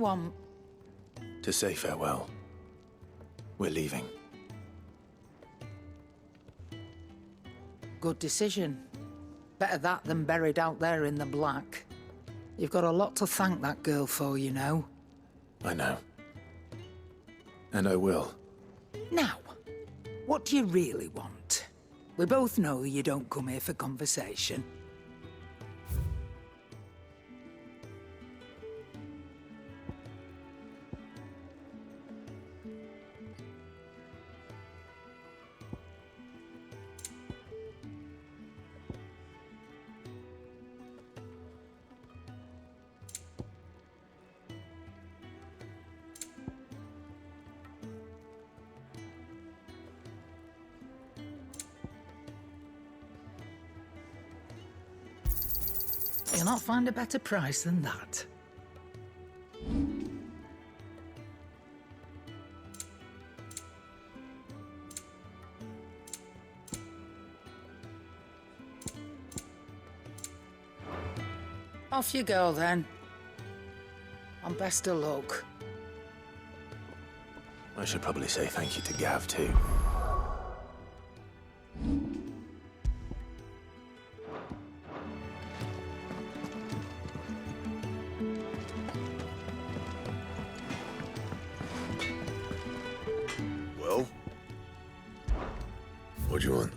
want? To say farewell. We're leaving. Good decision. Better that than buried out there in the black. You've got a lot to thank that girl for, you know. I know. And I will. Now, what do you really want? We both know you don't come here for conversation. You'll not find a better price than that. Off you go then. And best of luck. I should probably say thank you to Gav, too. Well? What do you want?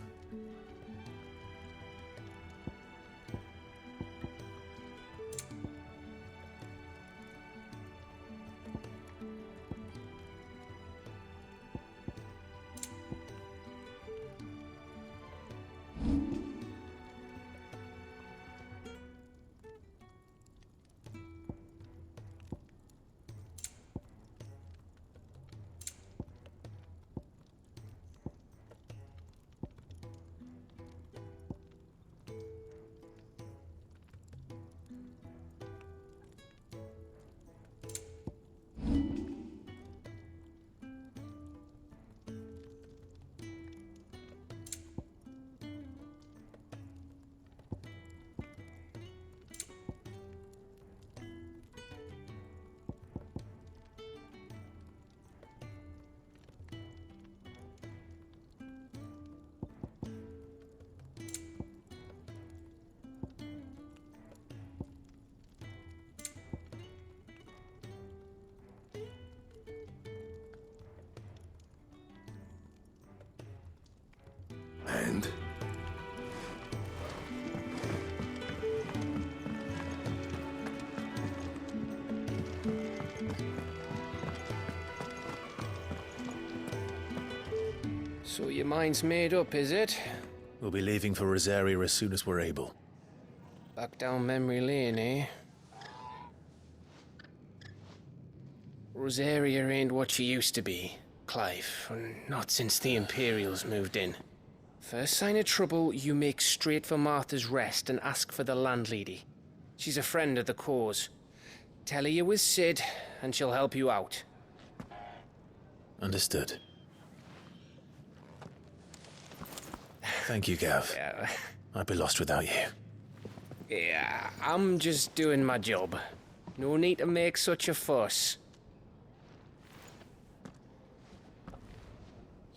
And? So your mind's made up, is it? We'll be leaving for Rosaria as soon as we're able. Back down memory lane, eh? Rosaria ain't what she used to be, Clive. Not since the Imperials moved in. First sign of trouble, you make straight for Martha's Rest and ask for the landlady. She's a friend of the cause. Tell her you're with Sid, and she'll help you out. Understood. Thank you, Gav. Yeah, I'd be lost without you. yeah, I'm just doing my job. No need to make such a fuss.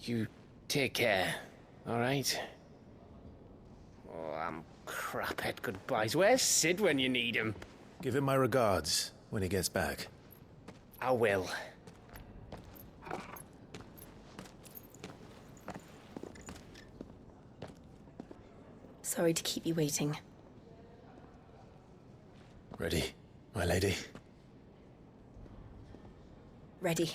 You take care, all right? Oh, I'm crap at goodbyes. Where's Sid when you need him? Give him my regards when he gets back. I will. Sorry to keep you waiting. Ready, my lady? Ready.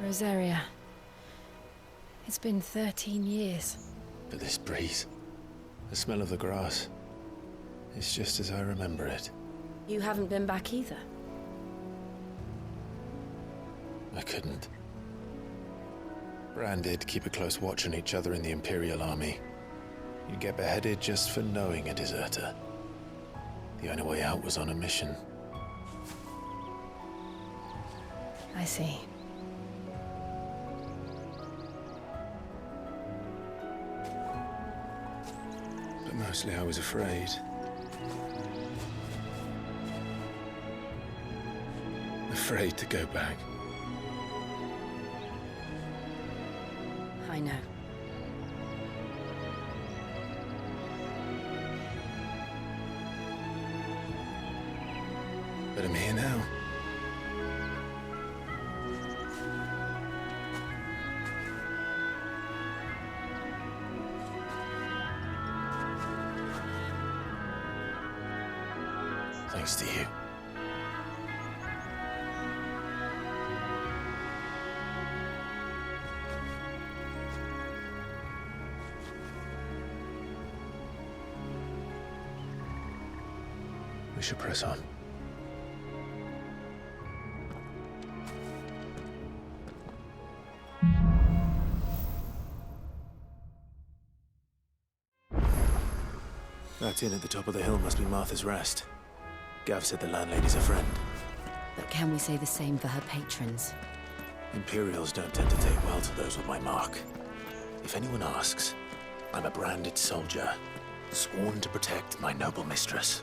Rosaria. It's been 13 years. But this breeze, the smell of the grass, it's just as I remember it. You haven't been back either. I couldn't. Branded, keep a close watch on each other in the Imperial Army. You'd get beheaded just for knowing a deserter. The only way out was on a mission. I see. But mostly I was afraid. Afraid to go back. I know. But I'm here now. Thanks to you. We should press on. That inn at the top of the hill must be Martha's Rest. Gav said the landlady's a friend. But can we say the same for her patrons? Imperials don't tend to take well to those with my mark. If anyone asks, I'm a branded soldier, sworn to protect my noble mistress.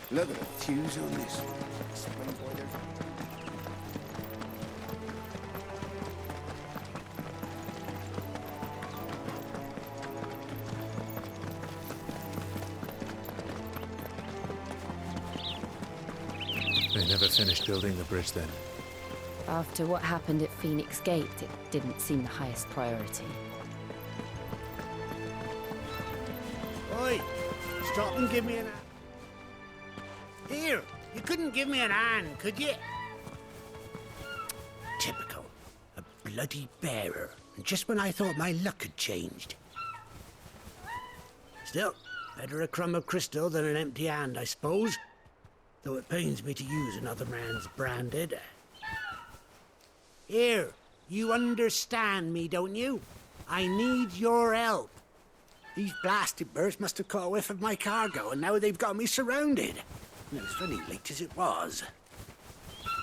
Look at the fuse on this. They never finished building the bridge then. After what happened at Phoenix Gate, it didn't seem the highest priority. Oi! Stop and give me an hand. Here, you couldn't give me an hand, could you? Typical. A bloody bearer. And just when I thought my luck had changed. Still, better a crumb of crystal than an empty hand, I suppose. Though it pains me to use another man's branded. Here, you understand me, don't you? I need your help. These blasted birds must have caught a whiff of my cargo, and now they've got me surrounded. And it was funny late as it was.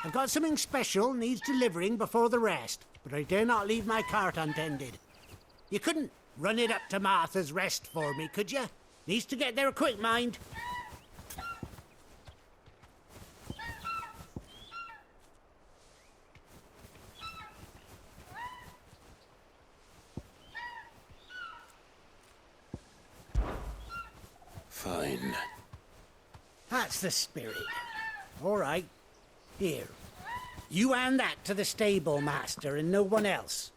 I've got something special needs delivering before the rest, but I dare not leave my cart untended. You couldn't run it up to Martha's Rest for me, could you? Needs to get there quick, mind. Fine. That's the spirit. All right. Here. You hand that to the stable master and no one else.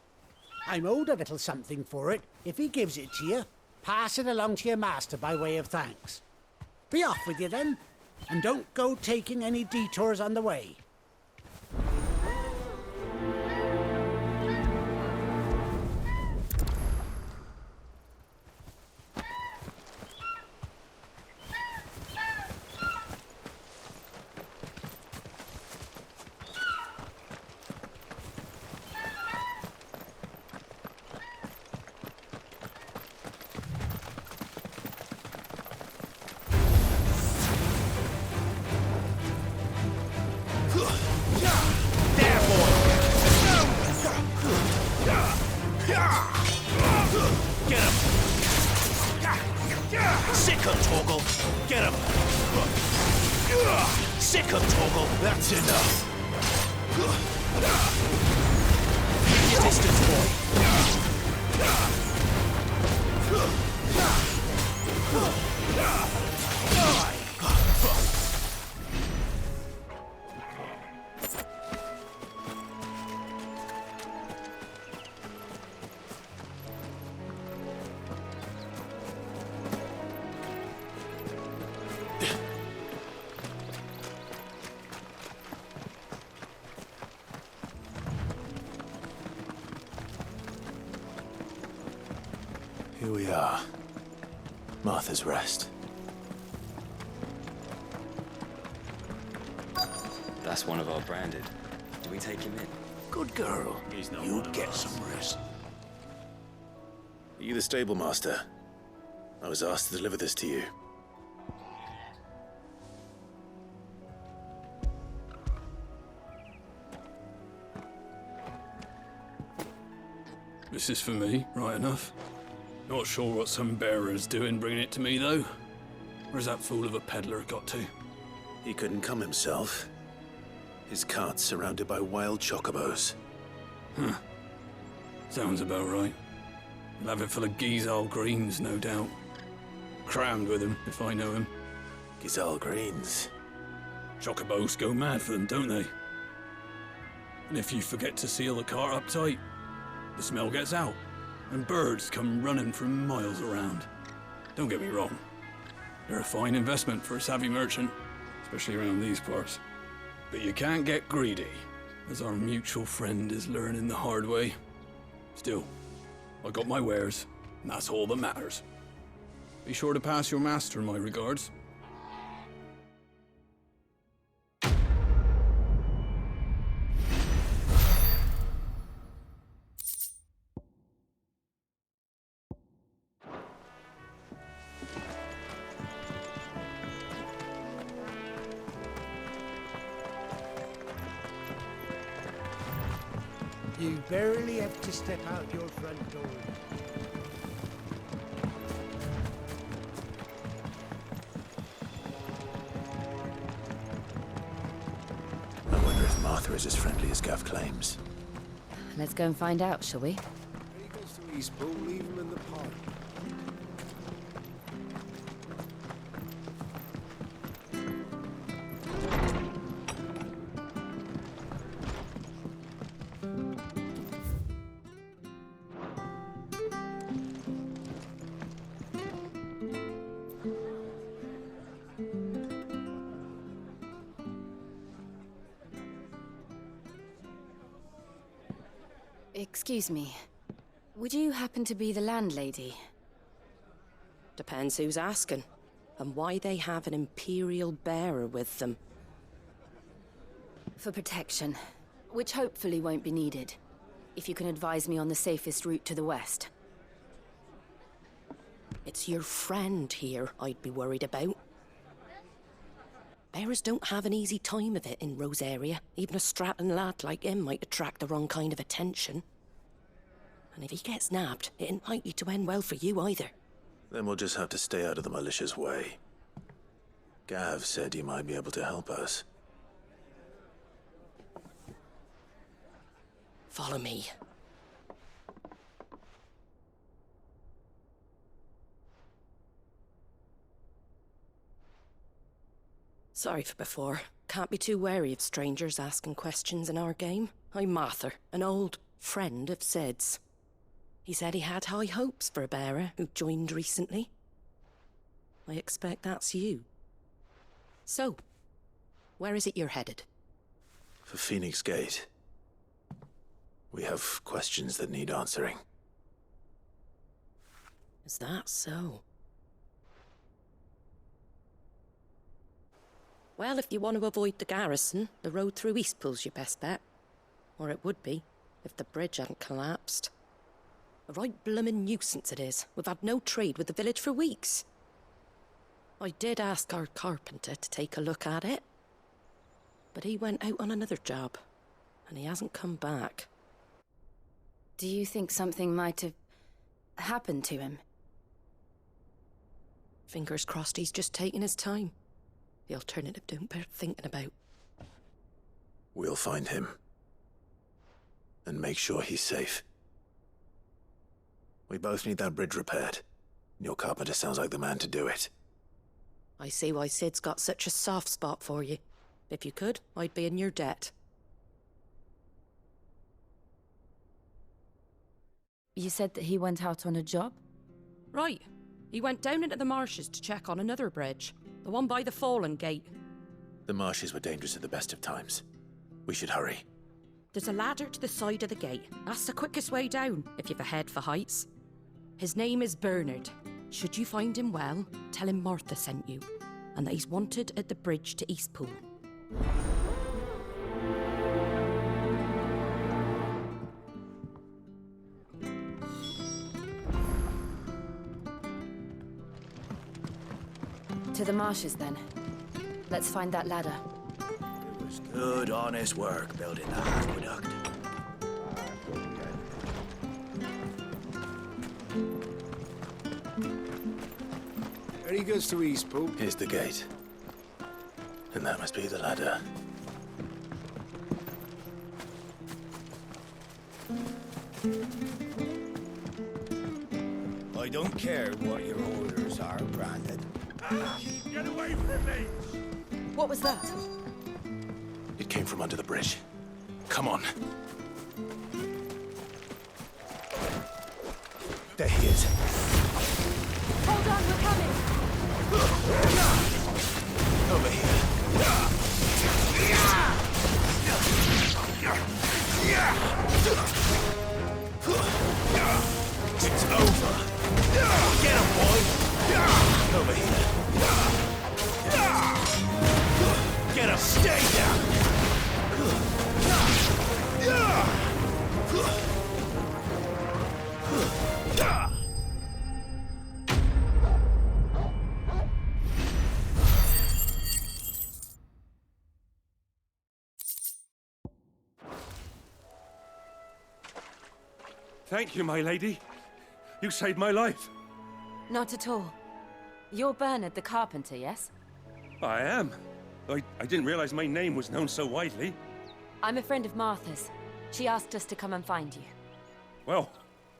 I'm owed a little something for it. If he gives it to you, pass it along to your master by way of thanks. Be off with you then, and don't go taking any detours on the way. Sick him, Torgal! Get him! Sick him, Torgal! That's enough! Keep your distance, boy! Here we are. Martha's Rest. That's one of our branded. Do we take him in? Good girl. You get some rest. Are you the stable master? I was asked to deliver this to you. This is for me, right enough. Not sure what some bearer's doing bringing it to me, though. Where's that fool of a peddler got to? He couldn't come himself. His cart's surrounded by wild chocobos. Huh. Sounds about right. He'll have it full of Gizal greens, no doubt. Crammed with him, if I know him. Gizal greens. Chocobos go mad for them, don't they? And if you forget to seal the cart up tight, the smell gets out, and birds come running from miles around. Don't get me wrong. They're a fine investment for a savvy merchant, especially around these parts. But you can't get greedy, as our mutual friend is learning the hard way. Still, I got my wares, and that's all that matters. Be sure to pass your master my regards. You barely have to step out your front door. I wonder if Martha is as friendly as Gav claims. Let's go and find out, shall we? When he goes to Eastbourne, leave him in the park. Excuse me. Would you happen to be the landlady? Depends who's asking, and why they have an Imperial bearer with them. For protection, which hopefully won't be needed. If you can advise me on the safest route to the west. It's your friend here I'd be worried about. Bearers don't have an easy time of it in Rosaria. Even a Stratton lad like him might attract the wrong kind of attention. And if he gets nabbed, it ain't likely to end well for you either. Then we'll just have to stay out of the malicious way. Gav said you might be able to help us. Follow me. Sorry for before. Can't be too wary of strangers asking questions in our game. I'm Martha, an old friend of Sid's. He said he had high hopes for a bearer who joined recently. I expect that's you. So, where is it you're headed? For Phoenix Gate. We have questions that need answering. Is that so? Well, if you want to avoid the garrison, the road through Eastpool's your best bet. Or it would be, if the bridge hadn't collapsed. A right bloomin' nuisance it is. We've had no trade with the village for weeks. I did ask our carpenter to take a look at it. But he went out on another job, and he hasn't come back. Do you think something might have happened to him? Fingers crossed he's just taking his time. The alternative don't bear thinking about. We'll find him. And make sure he's safe. We both need that bridge repaired. Your carpenter sounds like the man to do it. I see why Sid's got such a soft spot for you. If you could, I'd be in your debt. You said that he went out on a job? Right. He went down into the marshes to check on another bridge. The one by the Fallen Gate. The marshes were dangerous at the best of times. We should hurry. There's a ladder to the side of the gate. That's the quickest way down, if you've a head for heights. His name is Bernard. Should you find him well, tell him Martha sent you, and that he's wanted at the bridge to Eastpool. To the marshes, then. Let's find that ladder. It was good, honest work building that aqueduct. There he goes to Eastpool. Here's the gate. And that must be the ladder. I don't care what your orders are, Brandon. Get away from me! What was that? It came from under the bridge. Come on. There he is. Hold on, we're coming! Over here. It's over. Get him, boy. Over here. Get him. Stay down. Thank you, my lady. You saved my life. Not at all. You're Bernard the carpenter, yes? I am. I didn't realize my name was known so widely. I'm a friend of Martha's. She asked us to come and find you. Well,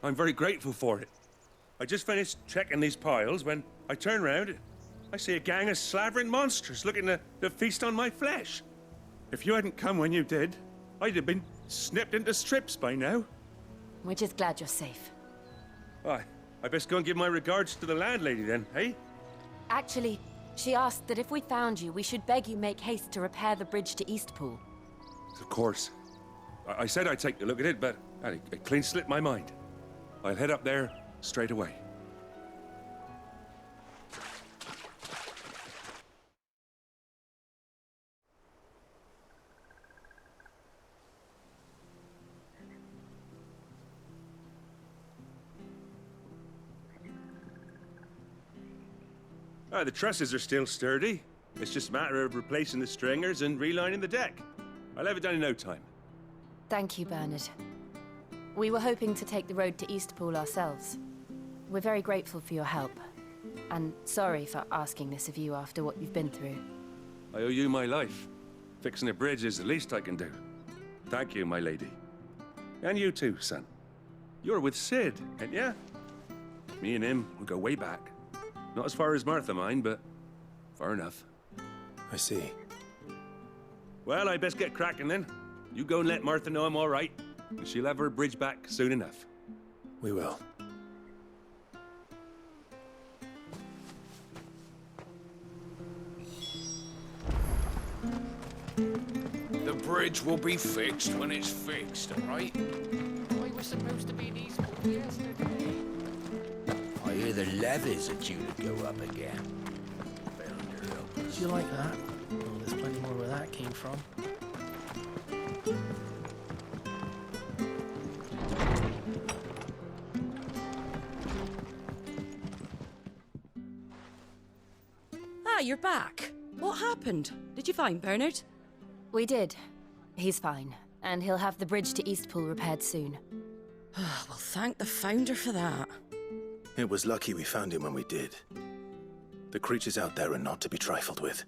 I'm very grateful for it. I just finished checking these piles when I turn around. I see a gang of slavering monsters looking to feast on my flesh. If you hadn't come when you did, I'd have been snipped into strips by now. We're just glad you're safe. I best go and give my regards to the landlady then, eh? Actually, she asked that if we found you, we should beg you make haste to repair the bridge to Eastpool. Of course. I said I'd take a look at it, but it clean slipped my mind. I'll head up there straight away. The trusses are still sturdy. It's just a matter of replacing the stringers and relining the deck. I'll have it done in no time. Thank you, Bernard. We were hoping to take the road to Eastpool ourselves. We're very grateful for your help. And sorry for asking this of you after what you've been through. I owe you my life. Fixing a bridge is the least I can do. Thank you, my lady. And you too, son. You're with Sid, ain't ya? Me and him, we go way back. Not as far as Martha, mind, but far enough. I see. Well, I best get cracking then. You go and let Martha know I'm all right, and she'll have her bridge back soon enough. We will. The bridge will be fixed when it's fixed, all right? I was supposed to be in Eastpool yesterday. I hear the levies are due to go up again. Do you like that? Oh, there's plenty more where that came from. Ah, you're back. What happened? Did you find Bernard? We did. He's fine, and he'll have the bridge to Eastpool repaired soon. Well, thank the founder for that. It was lucky we found him when we did. The creatures out there are not to be trifled with.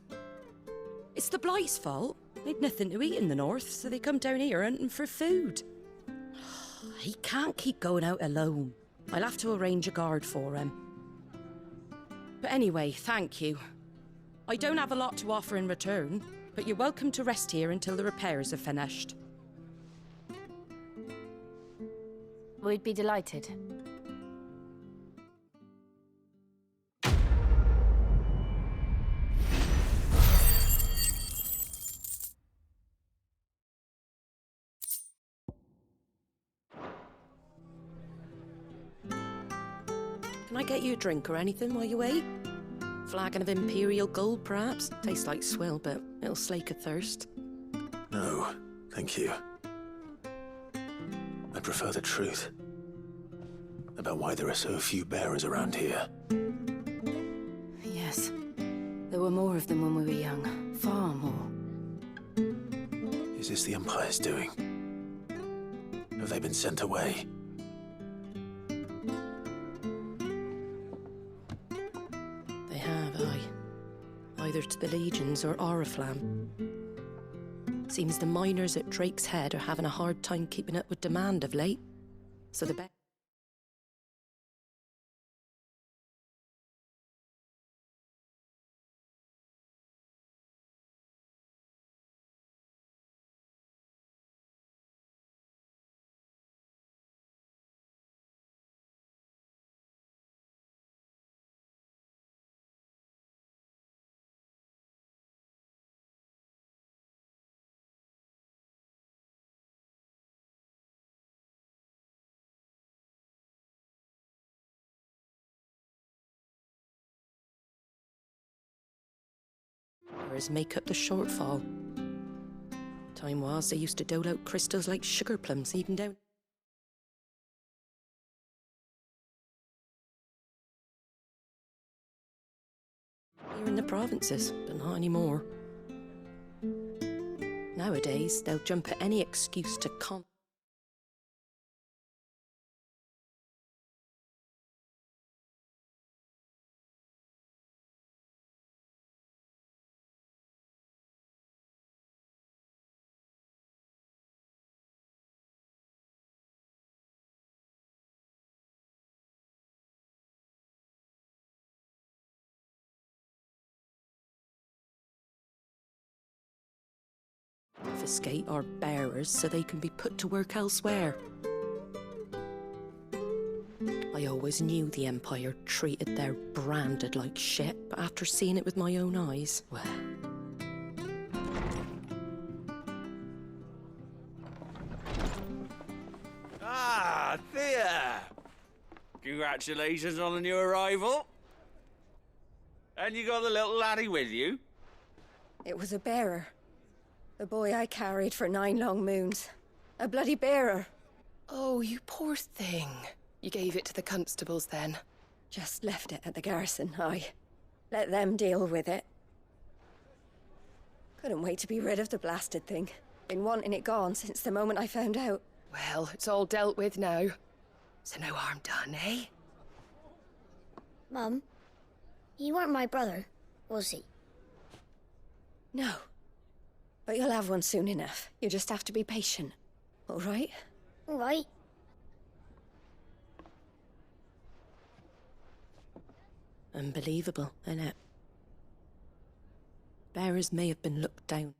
It's the Blight's fault. They'd nothing to eat in the north, so they come down here hunting for food. He can't keep going out alone. I'll have to arrange a guard for him. But anyway, thank you. I don't have a lot to offer in return, but you're welcome to rest here until the repairs are finished. We'd be delighted. Can I get you a drink or anything while you wait? Flagon of Imperial Gold, perhaps? Tastes like swill, but it'll slake a thirst. No, thank you. I prefer the truth about why there are so few bearers around here. Yes. There were more of them when we were young. Far more. Is this the Empire's doing? Have they been sent away? They have, aye. Either to the Legions or Oriflamme. Seems the miners at Drake's Head are having a hard time keeping up with demand of late. So the bearers make up the shortfall. Time was they used to dole out crystals like sugar plums, even down here in the provinces, but not anymore. Nowadays, they'll jump at any excuse to confiscate our bearers so they can be put to work elsewhere. I always knew the Empire treated their branded like shit, but after seeing it with my own eyes, well... Ah, Thea! Congratulations on the new arrival. And you got the little laddie with you? It was a bearer. The boy I carried for 9 long moons. A bloody bearer. Oh, you poor thing. You gave it to the constables then? Just left it at the garrison, I. Let them deal with it. Couldn't wait to be rid of the blasted thing. Been wanting it gone since the moment I found out. Well, it's all dealt with now. So no harm done, eh? Mum, you weren't my brother, was he? No. But you'll have one soon enough. You just have to be patient. All right? All right. Unbelievable, innit? Bearers may have been looked down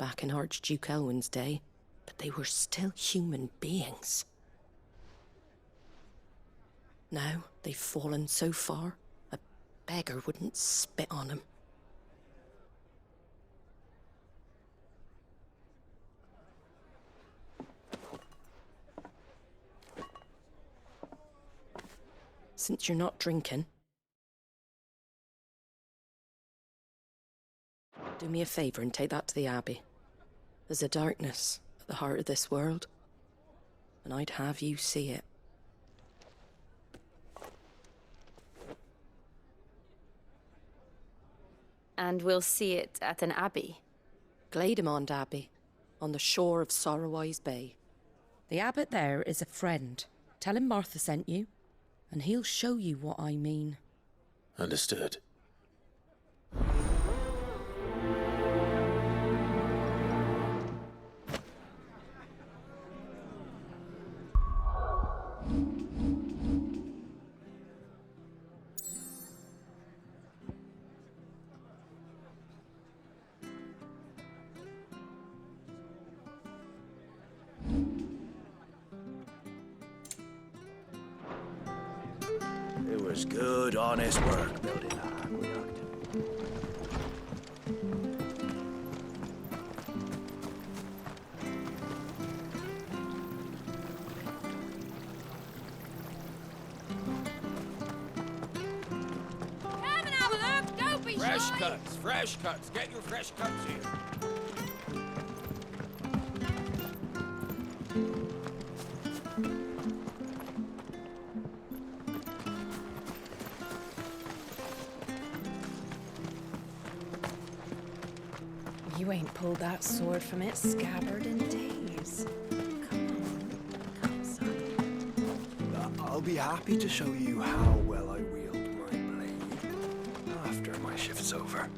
back in Archduke Elwin's day, but they were still human beings. Now they've fallen so far, a beggar wouldn't spit on them. Since you're not drinking, do me a favour and take that to the Abbey. There's a darkness at the heart of this world, and I'd have you see it. And we'll see it at an abbey? Glademond Abbey, on the shore of Sorrowise Bay. The abbot there is a friend. Tell him Martha sent you, and he'll show you what I mean. Understood. It was good, honest work building that aqueduct. Come and have a look, don't be Fresh shy. cuts, fresh cuts. Get your fresh cuts here. You ain't pulled that sword from its scabbard in days. Come, son. I'll be happy to show you how well I wield my blade after my shift's over.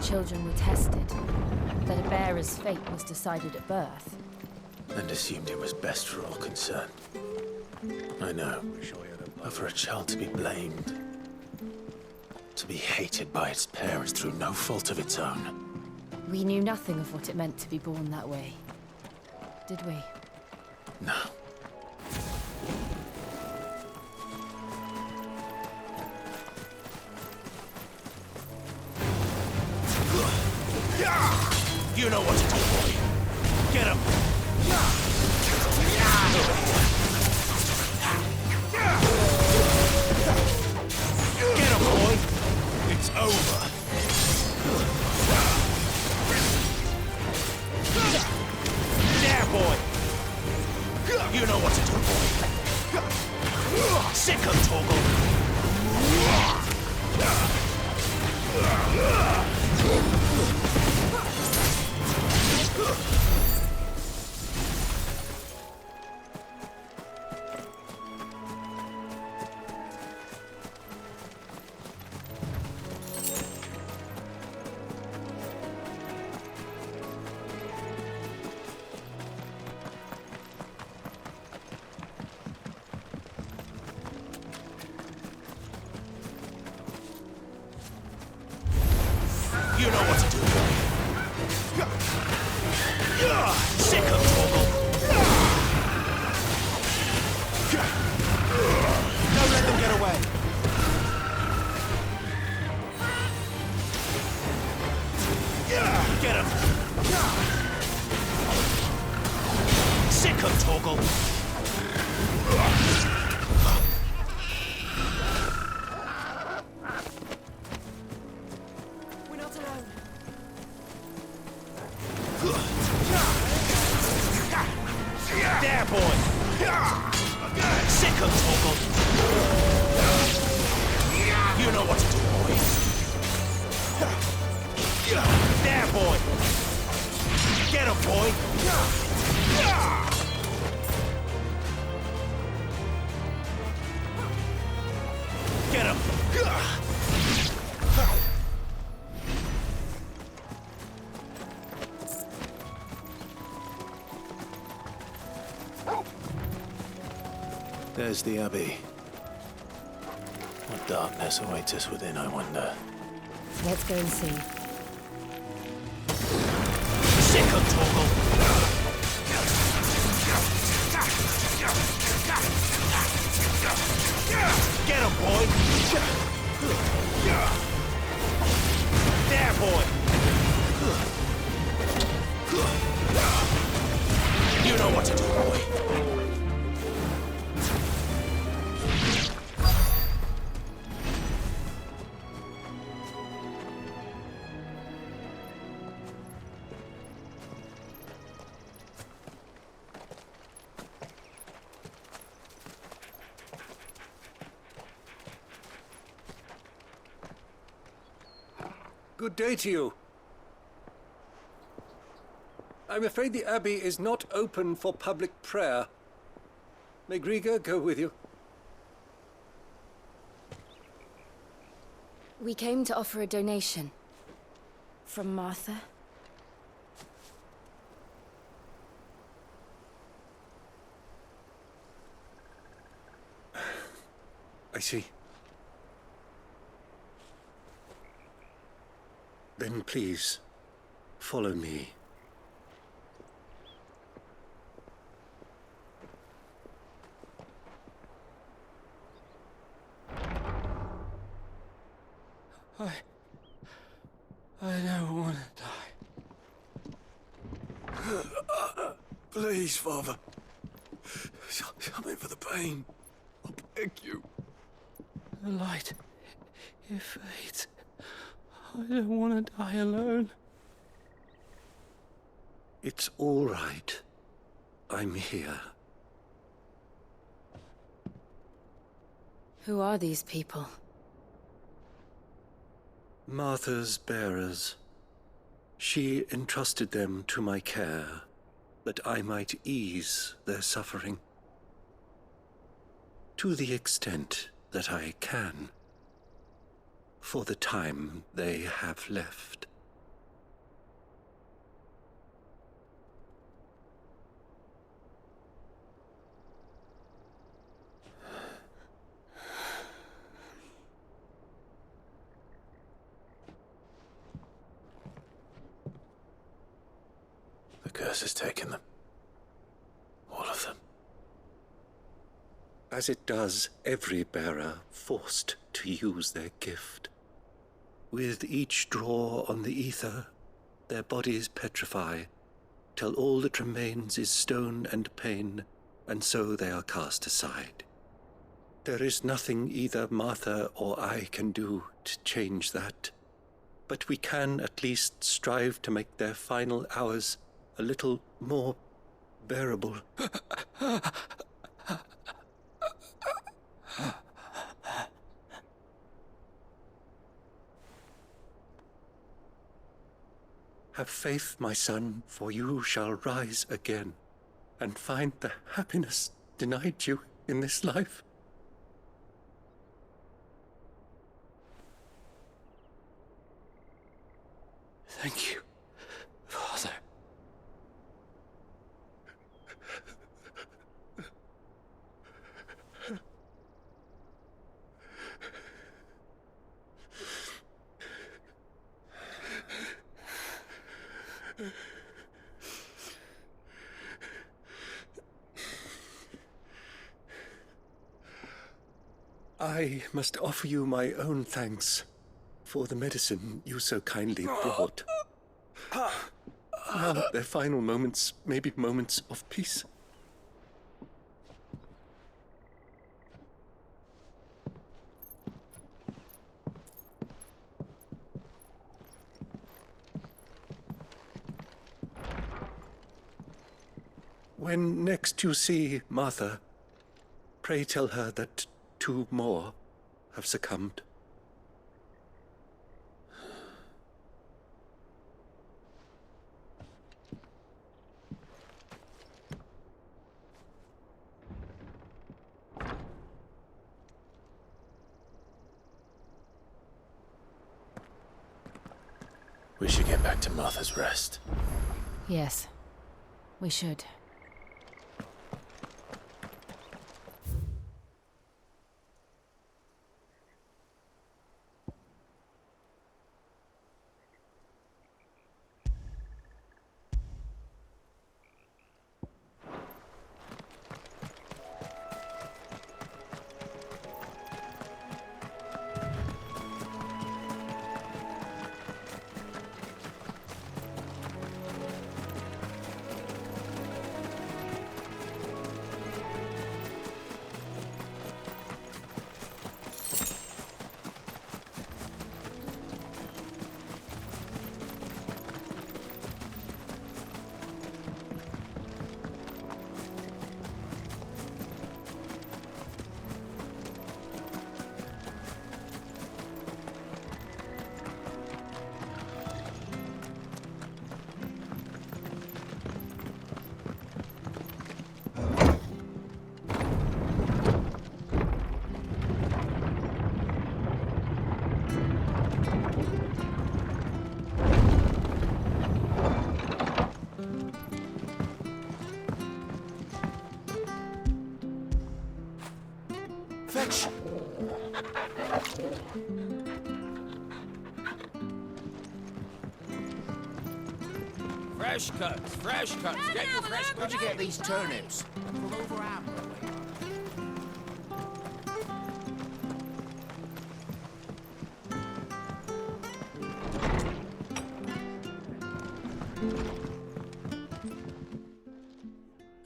Children were tested, that a bearer's fate was decided at birth. And assumed it was best for all concerned. I know. But for a child to be blamed, to be hated by its parents through no fault of its own. We knew nothing of what it meant to be born that way, did we? No. You know what to do, boy. Get him. Get him, boy. It's over. There, boy. You know what to do, boy. Sick him, Torgal. You know what to do, boy. Sick of Torgal. Don't let them get away. Get him. Sick of Torgal. There, boy! Sick of Torgal! You know what to do, boy! There, boy! Get him, boy! There's the Abbey. What darkness awaits us within, I wonder. Let's go and see. Sick of Torgal! Get him, boy! There, boy! You know what to do, boy. Good day to you. I'm afraid the Abbey is not open for public prayer. May Griga go with you? We came to offer a donation. From Martha. I see. Then please, follow me. I don't want to die. Please, Father. Something for the pain. I beg you. The light, it fades. I don't want to die alone. It's all right. I'm here. Who are these people? Martha's bearers. She entrusted them to my care, that I might ease their suffering. To the extent that I can. For the time they have left. The curse has taken them. All of them. As it does every bearer forced to use their gift. With each draw on the ether, their bodies petrify, till all that remains is stone and pain, and so they are cast aside. There is nothing either Martha or I can do to change that, but we can at least strive to make their final hours a little more bearable. Have faith, my son, for you shall rise again, and find the happiness denied you in this life. Thank you, Father. I must offer you my own thanks for the medicine you so kindly brought. Now their final moments may be moments of peace. When next you see Martha, pray tell her that 2 more have succumbed. We should get back to Martha's Rest. Yes, we should. Fetch! Fresh cuts, fresh cuts. Get your fresh cuts. Where'd you get these turnips? From over Amber way.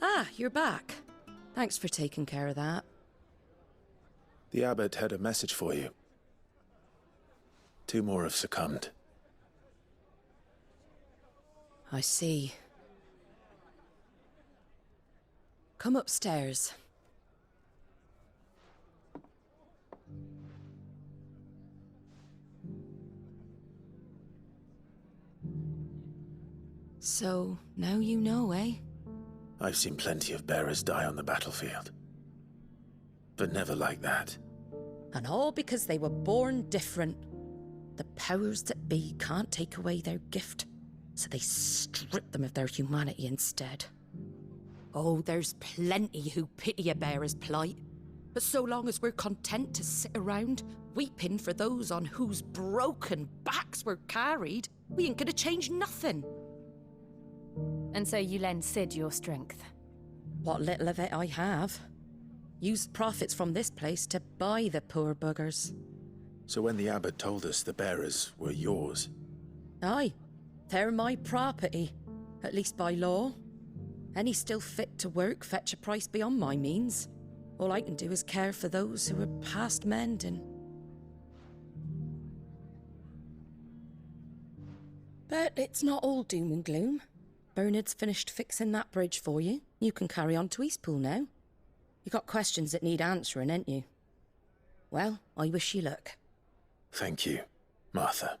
Ah, you're back. Thanks for taking care of that. The abbot had a message for you. 2 more have succumbed. I see. Come upstairs. So, now you know, eh? I've seen plenty of bearers die on the battlefield. But never like that. And all because they were born different. The powers that be can't take away their gift, so they strip them of their humanity instead. Oh, there's plenty who pity a bearer's plight. But so long as we're content to sit around, weeping for those on whose broken backs we're carried, we ain't gonna change nothing. And so you lend Sid your strength? What little of it I have. Used profits from this place to buy the poor buggers. So when the abbot told us the bearers were yours... Aye, they're my property, at least by law. Any still fit to work fetch a price beyond my means. All I can do is care for those who are past mending. But it's not all doom and gloom. Bernard's finished fixing that bridge for you. You can carry on to Eastpool now. You got questions that need answering, ain't you? Well, I wish you luck. Thank you, Martha.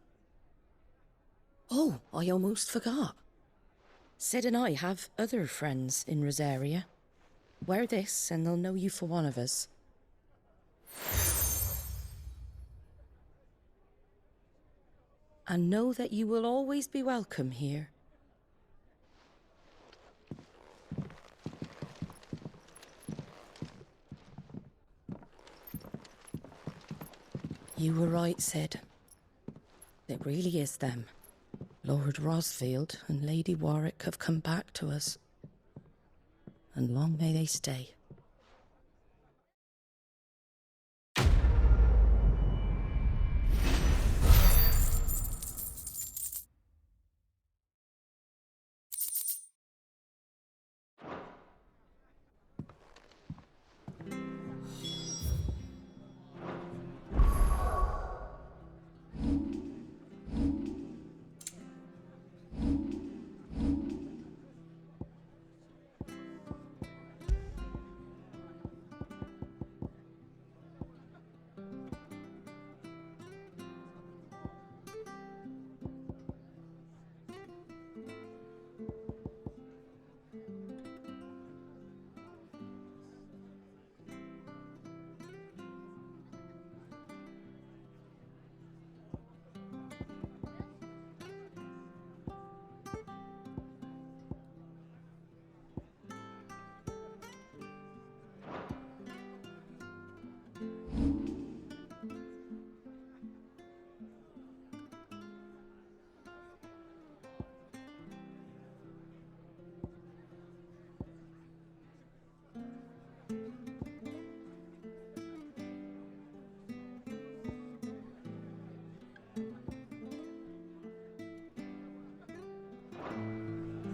Oh, I almost forgot. Sid and I have other friends in Rosaria. Wear this and they'll know you for one of us. And know that you will always be welcome here. You were right, Sid. It really is them. Lord Rosfield and Lady Warwick have come back to us. And long may they stay.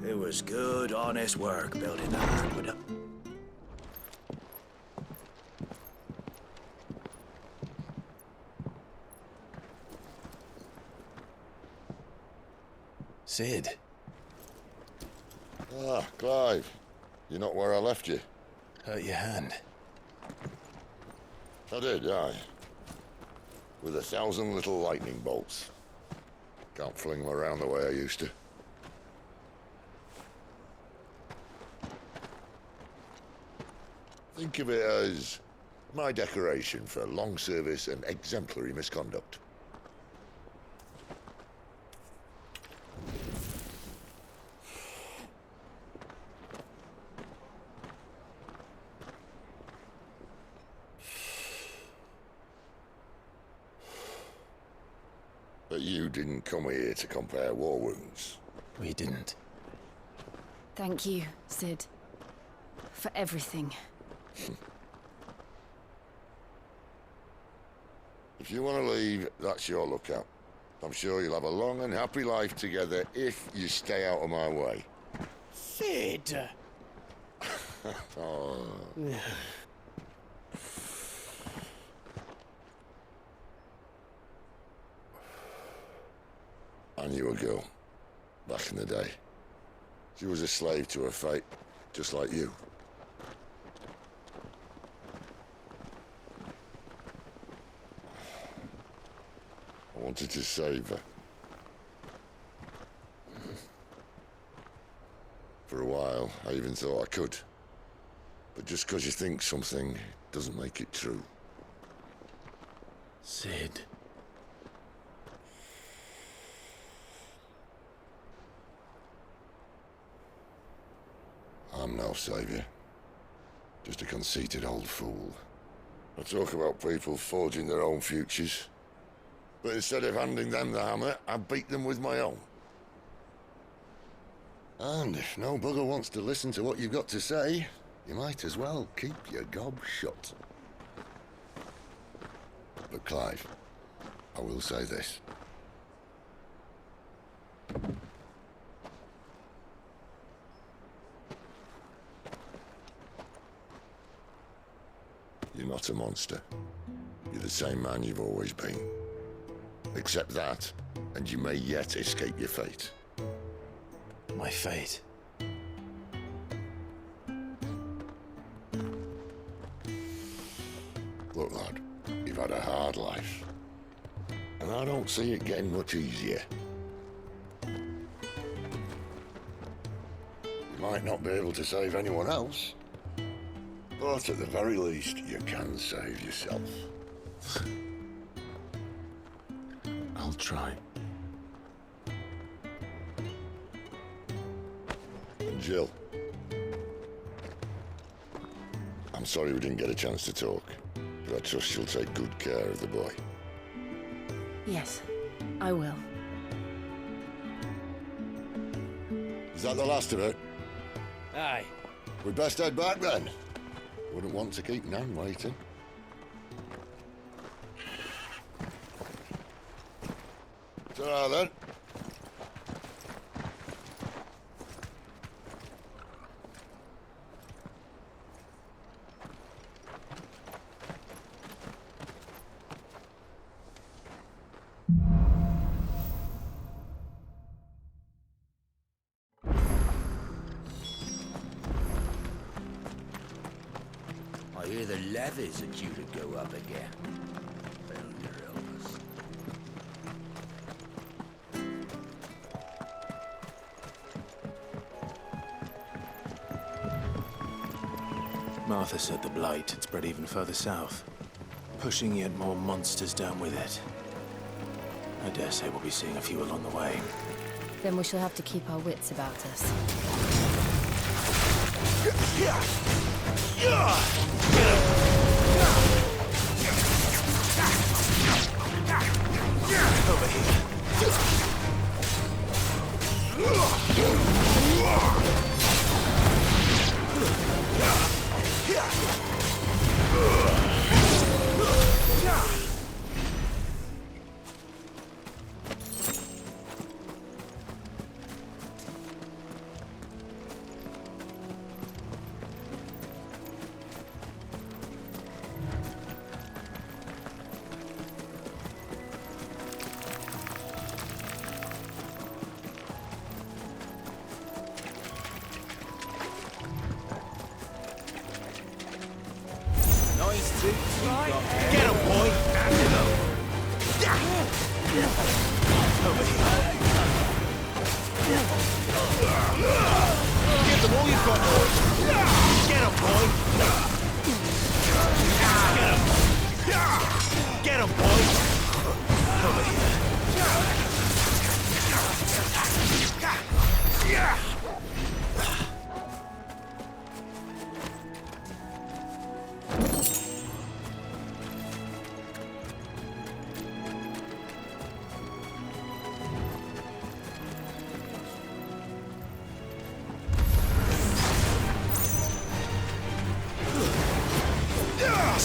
It was good, honest work building that aqueduct. Sid. Ah, Clive. You're not where I left you. Hurt your hand. I did, aye. With 1,000 little lightning bolts. Can't fling them around the way I used to. Think of it as my decoration for long service and exemplary misconduct. But you didn't come here to compare war wounds. We didn't. Thank you, Sid. For everything. If you want to leave, that's your lookout. I'm sure you'll have a long and happy life together if you stay out of my way. Sid! Oh. I knew a girl, back in the day. She was a slave to her fate, just like you. I wanted to save her. For a while, I even thought I could. But just because you think something doesn't make it true. Sid. I'm no savior. Just a conceited old fool. I talk about people forging their own futures. But instead of handing them the hammer, I beat them with my own. And if no bugger wants to listen to what you've got to say, you might as well keep your gob shut. But Clive, I will say this. You're not a monster. You're the same man you've always been. Accept that, and you may yet escape your fate. My fate? Look, lad, you've had a hard life. And I don't see it getting much easier. You might not be able to save anyone else, but at the very least, you can save yourself. I'll try. And Jill, I'm sorry we didn't get a chance to talk, but I trust you'll take good care of the boy. Yes, I will. Is that the last of it? Aye. We'd best head back then. Wouldn't want to keep Nan waiting. Ta-ra then. I hear the levies are due to go up again. Well, your elders. Martha said the blight had spread even further south, pushing yet more monsters down with it. I dare say we'll be seeing a few along the way. Then we shall have to keep our wits about us. Over Nice boots you've got there. Get 'em, boy! Over here. Give them all you've got, boy! Get 'em, boy! Get 'em, boy! Over here.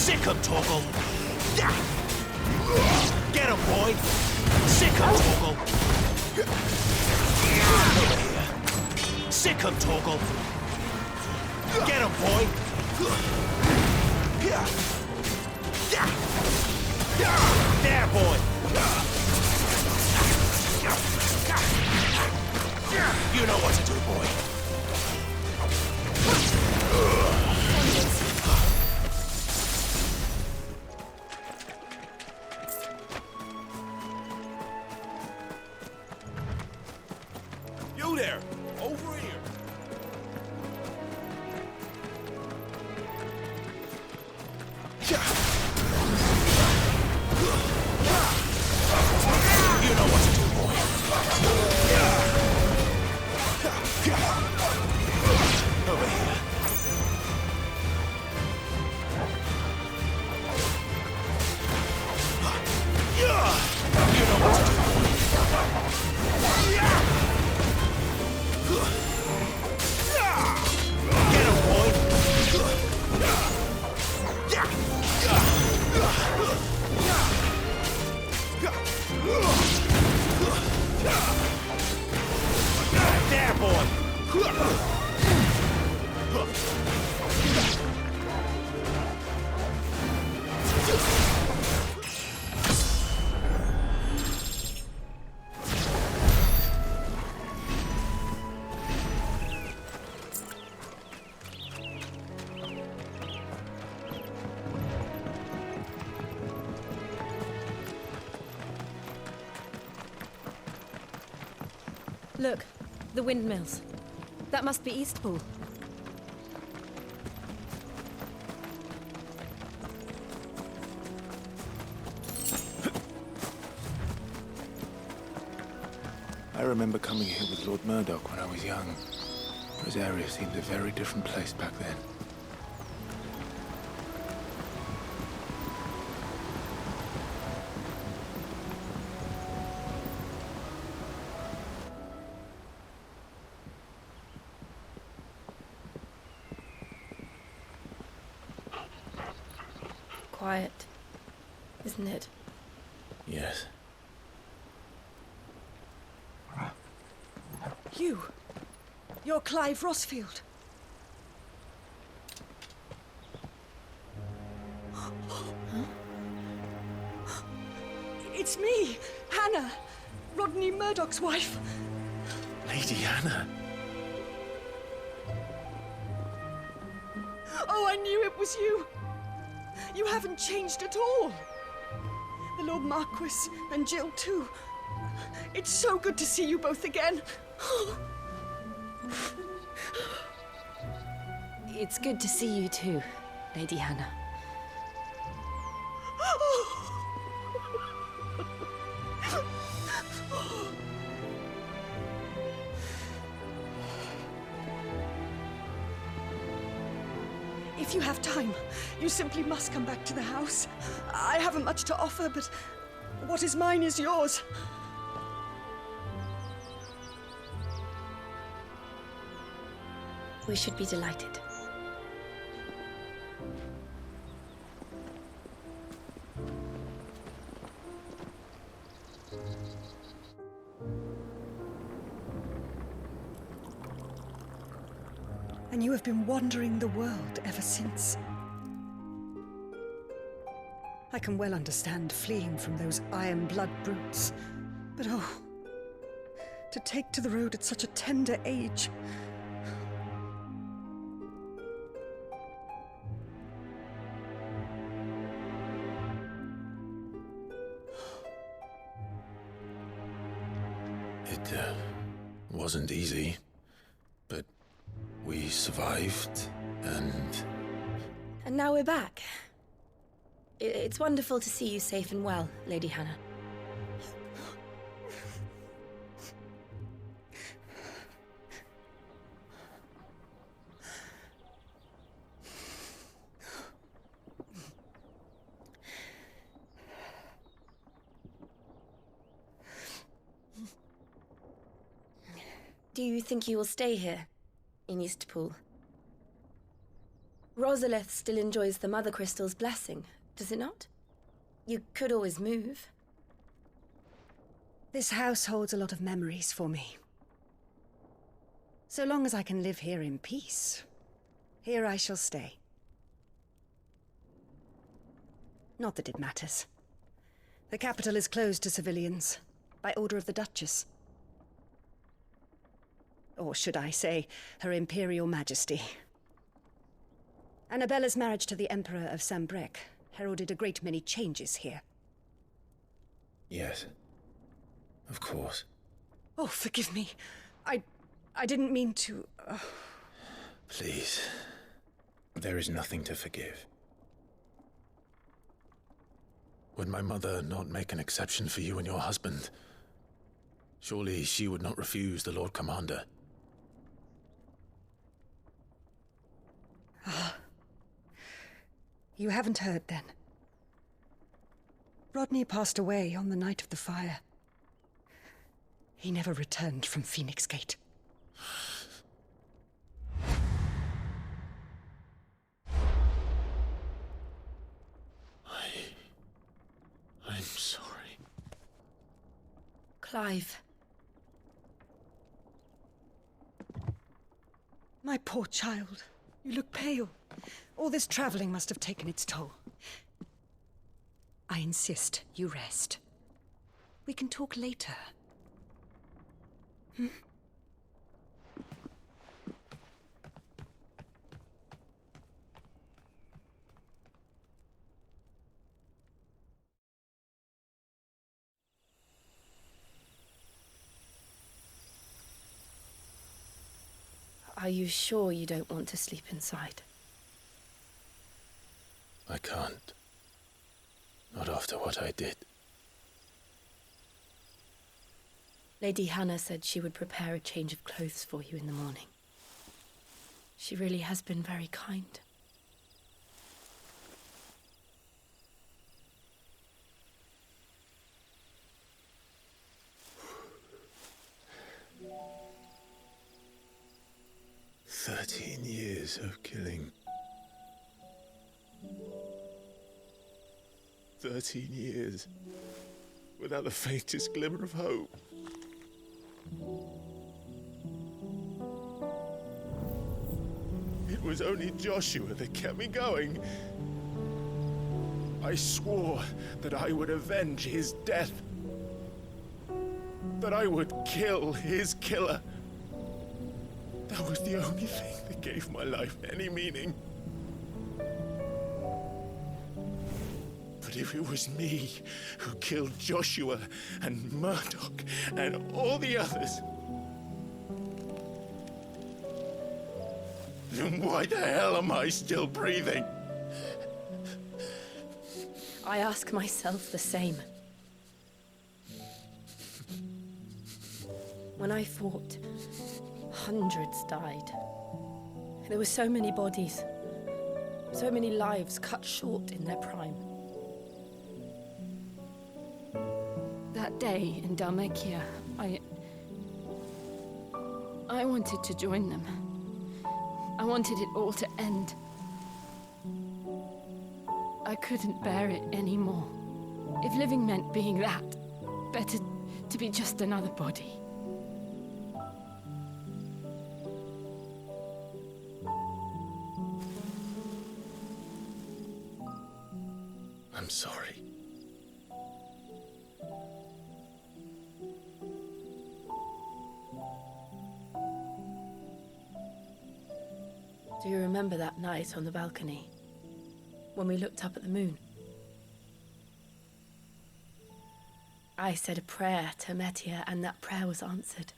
Sick him, Torgal! Get him, boy! Sick him, Torgal! Over here. Sick him, Torgal! Get him, boy! There, boy! You know what to do, boy. You there! Over here! You know what to do, boy. Over here. You know what to do, boy. Get him, boy. There, boy. Look, the windmills. That must be Eastpool. I remember coming here with Lord Murdoch when I was young. This area seemed a very different place back then. Quiet, isn't it? Yes. You're Clive Rossfield. It's me, Hannah, Rodney Murdoch's wife. Lady Hannah. Oh, I knew it was you. You haven't changed at all. The Lord Marquis and Jill too. It's so good to see you both again. It's good to see you too, Lady Hannah. If you have time, you simply must come back to the house. I haven't much to offer, but what is mine is yours. We should be delighted. And you have been wandering the world ever since. I can well understand fleeing from those iron blood brutes, but oh, to take to the road at such a tender age. It wasn't easy, but we survived, and... And now we're back. It's wonderful to see you safe and well, Lady Hannah. Do you think you will stay here, in Eastpool? Rosalith still enjoys the Mother Crystal's blessing, does it not? You could always move. This house holds a lot of memories for me. So long as I can live here in peace, here I shall stay. Not that it matters. The capital is closed to civilians, by order of the Duchess. Or should I say, Her Imperial Majesty. Annabella's marriage to the Emperor of Sambrec heralded a great many changes here. Yes. Of course. Oh, forgive me. I didn't mean to... Please. There is nothing to forgive. Would my mother not make an exception for you and your husband? Surely she would not refuse the Lord Commander. You haven't heard, then. Rodney passed away on the night of the fire. He never returned from Phoenix Gate. I'm sorry. Clive. My poor child. You look pale. All this traveling must have taken its toll. I insist you rest. We can talk later. Hmm? Are you sure you don't want to sleep inside? I can't. Not after what I did. Lady Hannah said she would prepare a change of clothes for you in the morning. She really has been very kind. Years of killing. 13 years. Without the faintest glimmer of hope. It was only Joshua that kept me going. I swore that I would avenge his death. That I would kill his killer. That was the only thing that gave my life any meaning. But if it was me who killed Joshua and Murdoch and all the others, then why the hell am I still breathing? I ask myself the same. When I fought, hundreds died. There were so many bodies, so many lives cut short in their prime. That day in Dalmekia, I wanted to join them. I wanted it all to end. I couldn't bear it anymore. If living meant being that, better to be just another body. I'm sorry. Do you remember that night on the balcony, when we looked up at the moon? I said a prayer to Metia, and that prayer was answered.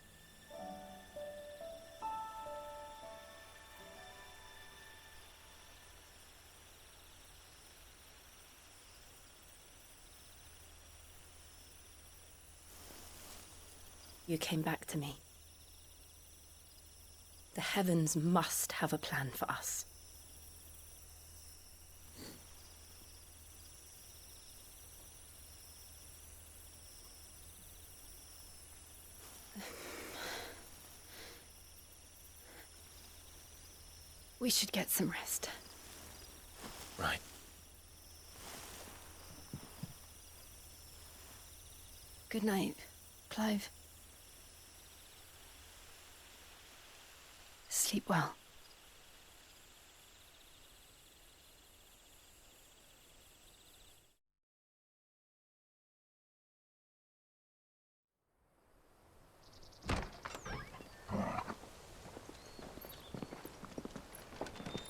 You came back to me. The heavens must have a plan for us. We should get some rest. Right. Good night, Clive. Sleep well.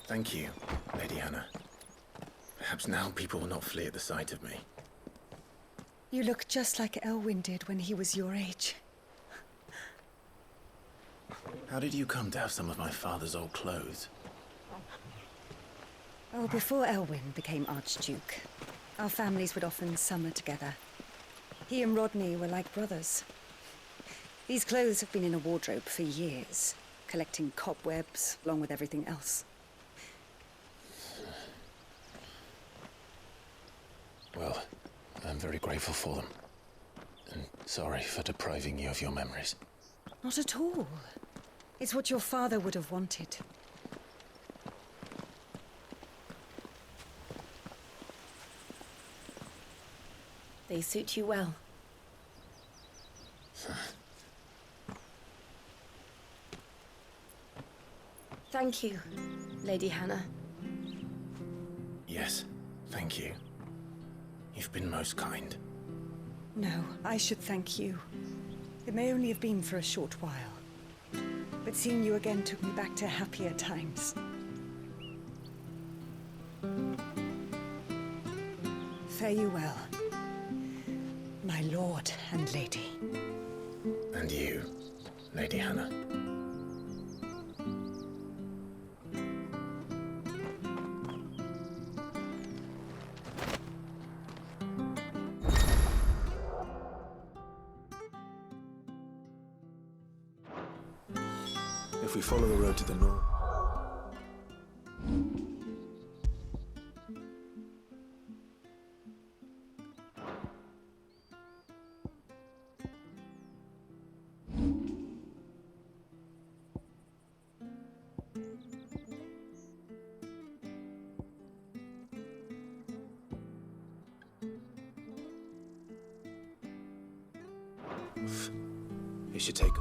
Thank you, Lady Hannah. Perhaps now people will not flee at the sight of me. You look just like Elwyn did when he was your age. How did you come to have some of my father's old clothes? Oh, before Elwyn became Archduke, our families would often summer together. He and Rodney were like brothers. These clothes have been in a wardrobe for years, collecting cobwebs along with everything else. Well, I'm very grateful for them. And sorry for depriving you of your memories. Not at all. It's what your father would have wanted. They suit you well. Thank you, Lady Hannah. Yes, thank you. You've been most kind. No, I should thank you. It may only have been for a short while, but seeing you again took me back to happier times. Fare you well, my lord and lady. And you, Lady Hannah. If we follow the road to the north... You should take...